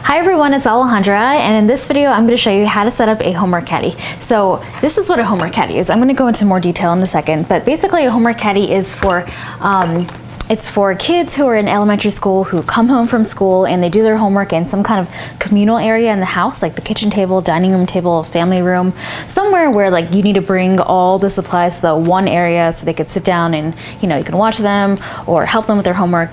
Hi everyone, it's Alejandra, and in this video I'm going to show you how to set up a homework caddy. So this is what a homework caddy is. I'm going to go into more detail in a second, but basically a homework caddy is for it's for kids who are in elementary school who come home from school and they do their homework in some kind of communal area in the house, like the kitchen table, dining room table, family room, somewhere where like you need to bring all the supplies to the one area so they could sit down and you can watch them or help them with their homework.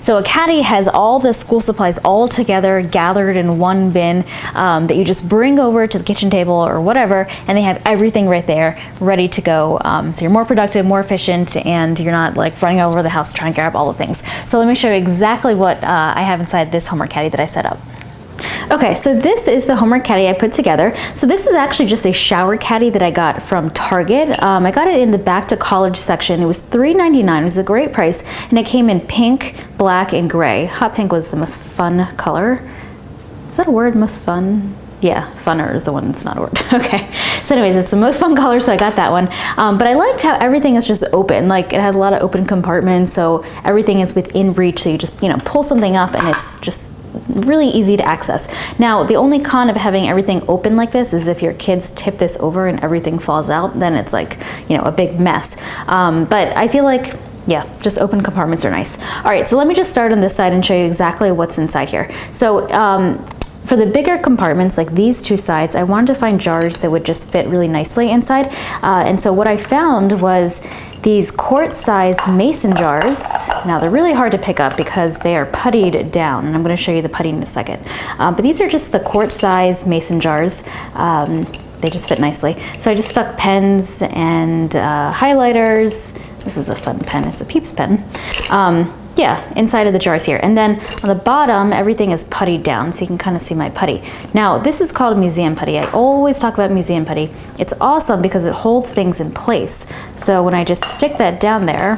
So a caddy has all the school supplies all together gathered in one bin that you just bring over to the kitchen table or whatever, and they have everything right there ready to go. So you're more productive, more efficient, and you're not like running all over the house trying to grab all the things. So let me show you exactly what I have inside this homework caddy that I set up. Okay, so this is the homework caddy I put together. So this is actually just a shower caddy that I got from Target. I got it in the back to college section. It was $3.99. It was a great price, and it came in pink, black, and gray. Hot pink was the most fun color. Is that a word, most fun? Yeah, funner is the one that's not a word. Okay, so anyways, it's the most fun color, so I got that one. But I liked how everything is just open. Like it has a lot of open compartments, so everything is within reach. So you just pull something up, and it's just really easy to access. Now, the only con of having everything open like this is if your kids tip this over and everything falls out, then it's like a big mess. But I feel like, yeah, just open compartments are nice. All right, so let me just start on this side and show you exactly what's inside here. So for the bigger compartments, like these two sides, I wanted to find jars that would just fit really nicely inside. And so what I found was these quart-sized mason jars. Now they're really hard to pick up because they are puttied down, and I'm going to show you the putty in a second. But these are just the quart-sized mason jars. They just fit nicely. So I just stuck pens and highlighters. This is a fun pen, it's a Peeps pen. Yeah, inside of the jars here. And then on the bottom, everything is puttied down, so you can kind of see my putty. Now, this is called museum putty. I always talk about museum putty. It's awesome because it holds things in place. So when I just stick that down there,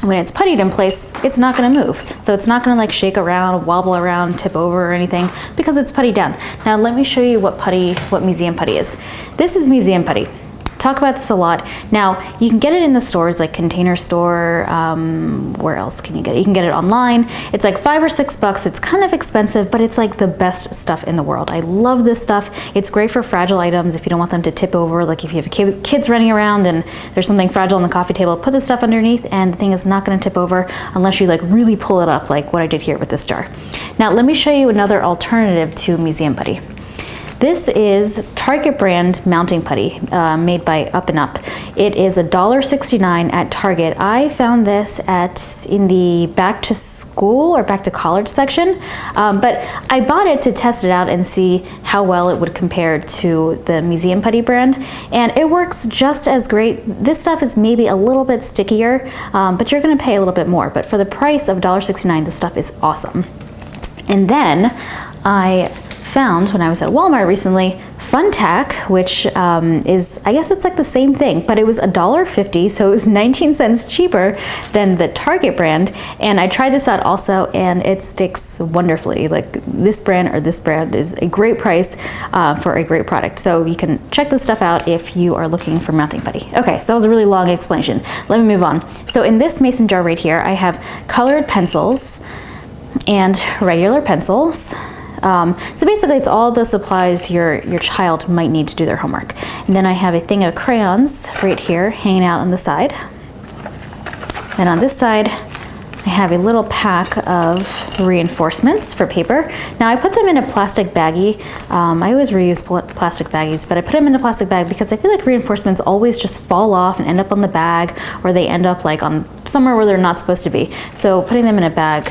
when it's puttied in place, it's not gonna move. So it's not gonna like shake around, wobble around, tip over or anything because it's puttied down. Now let me show you what museum putty is. This is museum putty. Talk about this a lot. Now, you can get it in the stores like Container Store. Where else can you get it? You can get it online. It's like $5 or $6. It's kind of expensive, but it's like the best stuff in the world. I love this stuff. It's great for fragile items if you don't want them to tip over. Like if you have kids running around and there's something fragile on the coffee table, put this stuff underneath and the thing is not going to tip over unless you like really pull it up like what I did here with this jar. Now, let me show you another alternative to museum putty. This is Target brand mounting putty made by Up and Up. It is $1.69 at Target. I found this in the back to school or back to college section, but I bought it to test it out and see how well it would compare to the museum putty brand, and it works just as great. This stuff is maybe a little bit stickier, but you're gonna pay a little bit more. But for the price of $1.69, this stuff is awesome. And then I found when I was at Walmart recently, Fun Tack, which is, I guess it's like the same thing, but it was $1.50, so it was 19 cents cheaper than the Target brand. And I tried this out also, and it sticks wonderfully. Like this brand or this brand is a great price for a great product. So you can check this stuff out if you are looking for mounting putty. Okay, so that was a really long explanation. Let me move on. So in this mason jar right here, I have colored pencils and regular pencils. So basically it's all the supplies your child might need to do their homework. And then I have a thing of crayons right here hanging out on the side. And on this side, I have a little pack of reinforcements for paper. Now I put them in a plastic baggie. I always reuse plastic baggies, but I put them in a plastic bag because I feel like reinforcements always just fall off and end up on the bag, or they end up like on somewhere where they're not supposed to be. So putting them in a bag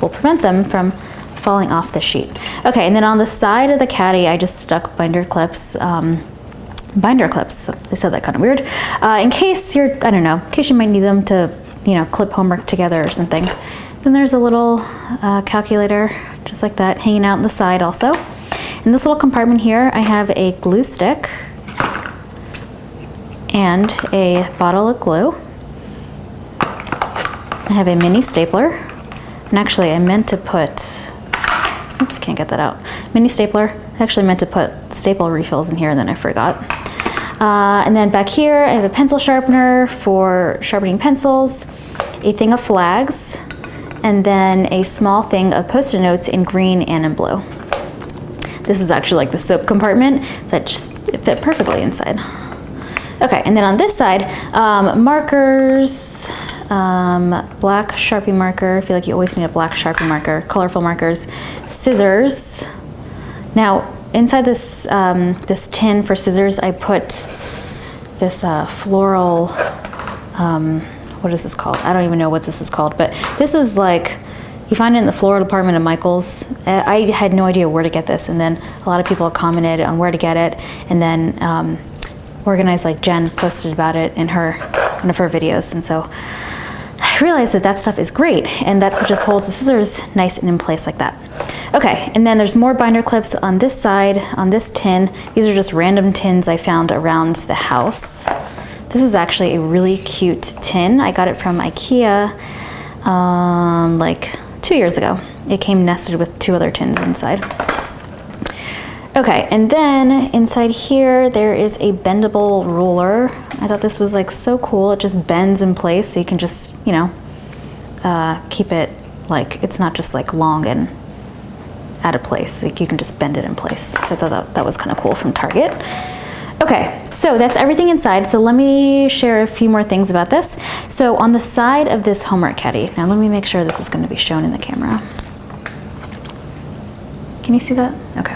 will prevent them from falling off the sheet. Okay, and then on the side of the caddy, I just stuck binder clips. Binder clips, I said that kind of weird. In case in case you might need them to, clip homework together or something. Then there's a little calculator, just like that, hanging out on the side also. In this little compartment here, I have a glue stick and a bottle of glue. I have a mini stapler. And actually, I meant to put, oops, can't get that out. Mini stapler. I actually meant to put staple refills in here, and then I forgot. And then back here, I have a pencil sharpener for sharpening pencils, a thing of flags, and then a small thing of Post-it notes in green and in blue. This is actually like the soap compartment, so it fit perfectly inside. Okay, and then on this side, markers, black Sharpie marker. I feel like you always need a black Sharpie marker, colorful markers, scissors. Now, inside this, this tin for scissors, I put this floral, what is this called? I don't even know what this is called, but this is like, you find it in the floral department of Michael's. I had no idea where to get this, and then a lot of people commented on where to get it, and then Organized Like Jen posted about it in one of her videos, and so I realized that that stuff is great, and that just holds the scissors nice and in place like that. Okay, and then there's more binder clips on this side, on this tin. These are just random tins I found around the house. This is actually a really cute tin. I got it from IKEA like 2 years ago. It came nested with 2 other tins inside. Okay, and then inside here, there is a bendable ruler. I thought this was like so cool. It just bends in place, so you can just, you know, keep it like, it's not just like long and out of place. Like you can just bend it in place. So I thought that was kind of cool from Target. Okay, so that's everything inside. So let me share a few more things about this. So on the side of this homework caddy, now let me make sure this is going to be shown in the camera. Can you see that? Okay.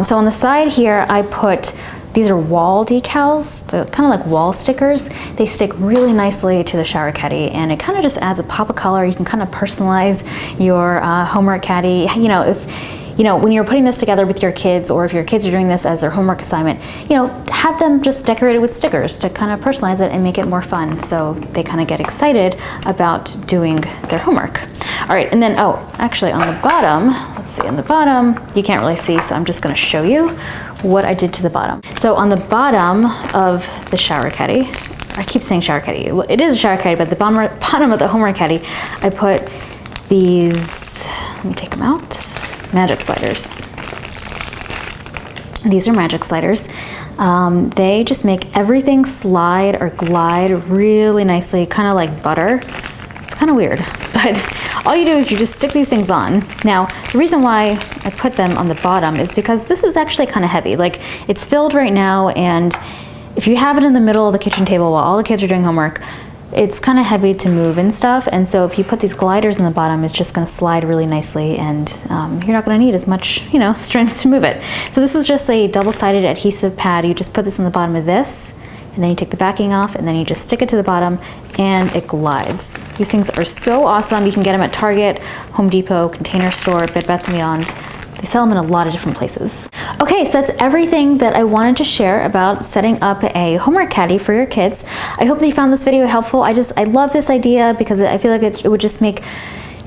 So on the side here, I put, these are wall decals, the kind of like wall stickers. They stick really nicely to the shower caddy, and it kind of just adds a pop of color. You can kind of personalize your homework caddy. You know, if, you know, when you're putting this together with your kids, or if your kids are doing this as their homework assignment, you know, have them just decorate it with stickers to kind of personalize it and make it more fun, so they kind of get excited about doing their homework. All right, and then, oh, actually on the bottom, let's see, on the bottom, you can't really see, so I'm just gonna show you what I did to the bottom. So on the bottom of the shower caddy, I keep saying shower caddy, well, it is a shower caddy, but the bottom of the homework caddy, I put these, let me take them out, magic sliders. These are magic sliders. They just make everything slide or glide really nicely, kind of like butter. It's kind of weird, but all you do is you just stick these things on. Now, the reason why I put them on the bottom is because this is actually kind of heavy. Like, it's filled right now, and if you have it in the middle of the kitchen table while all the kids are doing homework, it's kind of heavy to move and stuff. And so if you put these gliders in the bottom, it's just going to slide really nicely, and you're not going to need as much, you know, strength to move it. So this is just a double-sided adhesive pad. You just put this on the bottom of this, and then you take the backing off, and then you just stick it to the bottom, and it glides. These things are so awesome. You can get them at Target, Home Depot, Container Store, Bed Bath & Beyond. They sell them in a lot of different places. Okay, so that's everything that I wanted to share about setting up a homework caddy for your kids. I hope that you found this video helpful. I love this idea because I feel like it would just make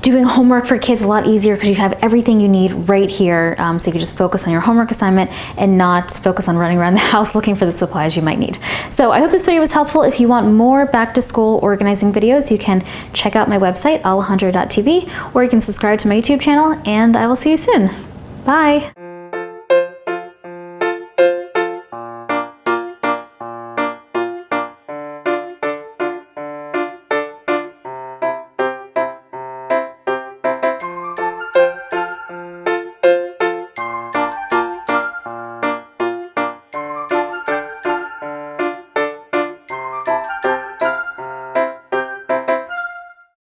doing homework for kids a lot easier, because you have everything you need right here, so you can just focus on your homework assignment and not focus on running around the house looking for the supplies you might need. So I hope this video was helpful. If you want more back to school organizing videos, you can check out my website, Alejandra.tv, or you can subscribe to my YouTube channel, and I will see you soon. Bye.